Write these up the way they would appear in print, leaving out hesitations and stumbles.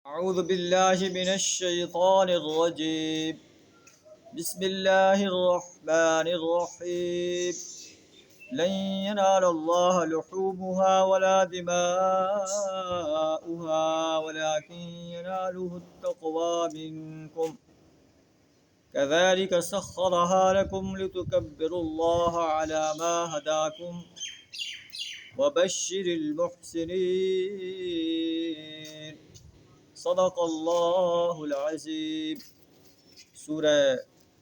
أعوذ بالله من الشيطان الرجيم. بسم الله الرحمن الرحيم. لن ينال الله لحومها ولا دماؤها ولكن يناله التقوى منكم. كذلك سخرها لكم لتكبروا الله على ما هداكم وبشر المحسنين. صدق اللہ العظیم. سورہ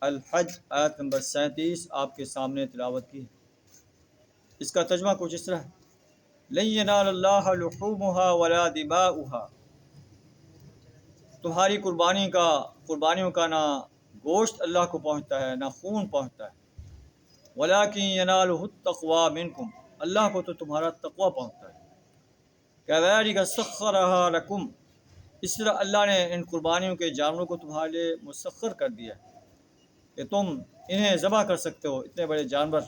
الحج آیت نمبر 37 آپ کے سامنے تلاوت کی ہے. اس کا ترجمہ کچھ اس طرح ہے: لن ینال اللہ لحومها ولا دماؤها. تمہاری قربانیوں کا نہ گوشت اللہ کو پہنچتا ہے نہ خون پہنچتا ہے. ولکن ینالہ التقوی منکم. اللہ کو تو تمہارا تقوی پہنچتا ہے. کذالک سخرھا لکم. اس طرح اللہ نے ان قربانیوں کے جانوروں کو تمہارے لیے مسخر کر دیا کہ تم انہیں ذبح کر سکتے ہو. اتنے بڑے جانور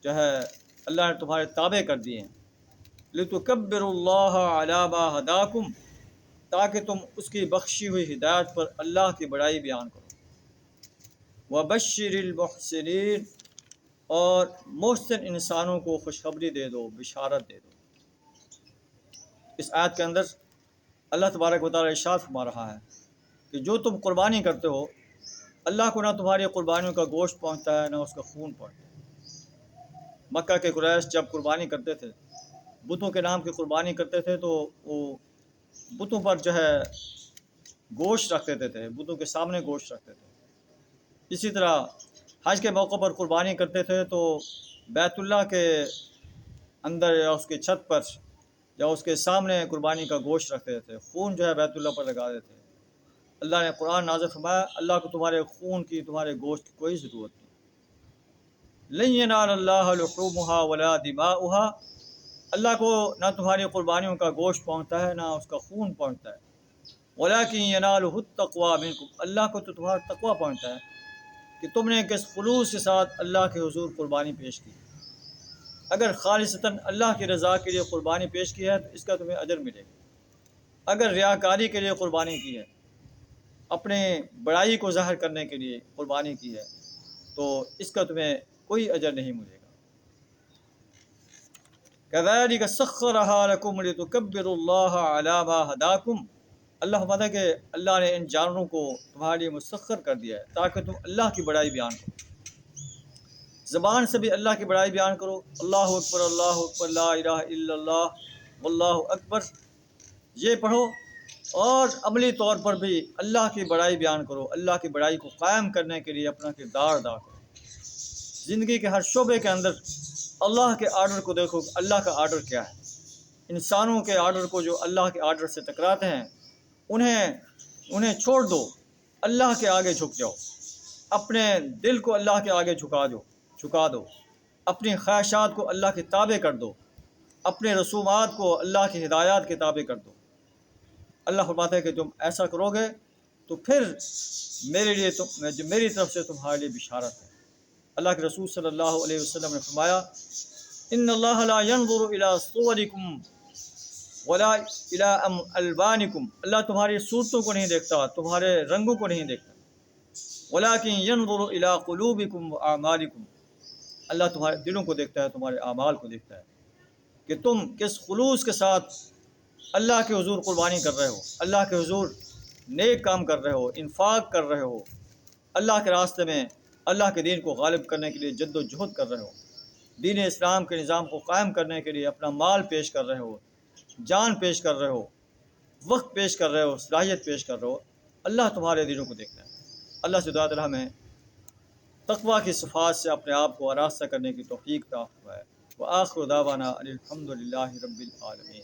جو ہے اللہ نے تمہارے تابع کر دیے ہیں. لِتُكَبِّرُوا اللَّهَ عَلَى مَا هَدَاكُمْ. تاکہ تم اس کی بخشی ہوئی ہدایت پر اللہ کی بڑائی بیان کرو. وَبَشِّرِ الْمُحْسِنِينَ. اور محسن انسانوں کو خوشخبری دے دو، بشارت دے دو. اس آیت کے اندر اللہ تبارک و تعالیٰ ارشاد فرما رہا ہے کہ جو تم قربانی کرتے ہو، اللہ کو نہ تمہاری قربانیوں کا گوشت پہنچتا ہے نہ اس کا خون پہنچتا ہے. مکہ کے قریش جب قربانی کرتے تھے، بتوں کے نام کی قربانی کرتے تھے، تو وہ بتوں پر جو ہے گوشت رکھ دیتے تھے، بتوں کے سامنے گوشت رکھتے تھے. اسی طرح حج کے موقع پر قربانی کرتے تھے تو بیت اللہ کے اندر یا اس کی چھت پر یا اس کے سامنے قربانی کا گوشت رکھتے تھے. خون جو ہے بیت اللہ پر لگا دیتے تھے. اللہ نے قرآن نازل فرمایا اللہ کو تمہارے خون کی، تمہارے گوشت کی کوئی ضرورت نہیں. لن ینال اللہ لحومها ولا دماؤها. اللہ کو نہ تمہاری قربانیوں کا گوشت پہنچتا ہے نہ اس کا خون پہنچتا ہے. ولکن ینالہ التقوی منکم. اللہ کو تو تمہارا تقوی پہنچتا ہے کہ تم نے کس خلوص کے ساتھ اللہ کے حضور قربانی پیش کی. اگر خالصتاً اللہ کی رضا کے لیے قربانی پیش کی ہے تو اس کا تمہیں اجر ملے گا. اگر ریاکاری کے لیے قربانی کی ہے، اپنے بڑائی کو ظاہر کرنے کے لیے قربانی کی ہے، تو اس کا تمہیں کوئی اجر نہیں ملے گا. کذالک سخرھا لکم لتکبروا اللہ علی ما ہداکم. اللہ فرماتا ہے کہ اللہ نے ان جانوروں کو تمہارے لیے مسخر کر دیا ہے تاکہ تم اللہ کی بڑائی بیان کرو. زبان سے بھی اللہ کی بڑائی بیان کرو. اللہ اکبر لا الہ الا اللہ واللہ اکبر یہ پڑھو. اور عملی طور پر بھی اللہ کی بڑائی بیان کرو. اللہ کی بڑائی کو قائم کرنے کے لیے اپنا کردار ادا کرو. زندگی کے ہر شعبے کے اندر اللہ کے آرڈر کو دیکھو. اللہ کا آرڈر کیا ہے؟ انسانوں کے آرڈر کو جو اللہ کے آرڈر سے ٹکراتے ہیں انہیں چھوڑ دو. اللہ کے آگے جھک جاؤ. اپنے دل کو اللہ کے آگے جھکا دو. اپنی خواہشات کو اللہ کے تابع کر دو. اپنے رسومات کو اللہ کی ہدایات کے تابع کر دو. اللہ فرماتا ہے کہ تم ایسا کرو گے تو پھر میری طرف سے تمہارے لیے بشارت ہے. اللہ کے رسول صلی اللہ علیہ وسلم نے فرمایا ان اللہ لا ينظر الى صورکم ولا الى الوانکم. اللہ تمہاری صورتوں کو نہیں دیکھتا، تمہارے رنگوں کو نہیں دیکھتا. ولکن ينظر الى قلوبکم واعمالکم. اللہ تمہارے دلوں کو دیکھتا ہے، تمہارے اعمال کو دیکھتا ہے کہ تم کس خلوص کے ساتھ اللہ کے حضور قربانی کر رہے ہو، اللہ کے حضور نیک کام کر رہے ہو، انفاق کر رہے ہو، اللہ کے راستے میں اللہ کے دین کو غالب کرنے کے لیے جد و جہد کر رہے ہو، دین اسلام کے نظام کو قائم کرنے کے لیے اپنا مال پیش کر رہے ہو، جان پیش کر رہے ہو، وقت پیش کر رہے ہو، صلاحیت پیش کر رہے ہو. اللہ تمہارے دلوں کو دیکھتا ہے. اللہ سے دعا ہمیں تقوی کی صفات سے اپنے آپ کو آراستہ کرنے کی توفیق عطا فرمائے. وآخر دعوانا الحمد للہ رب العالمین.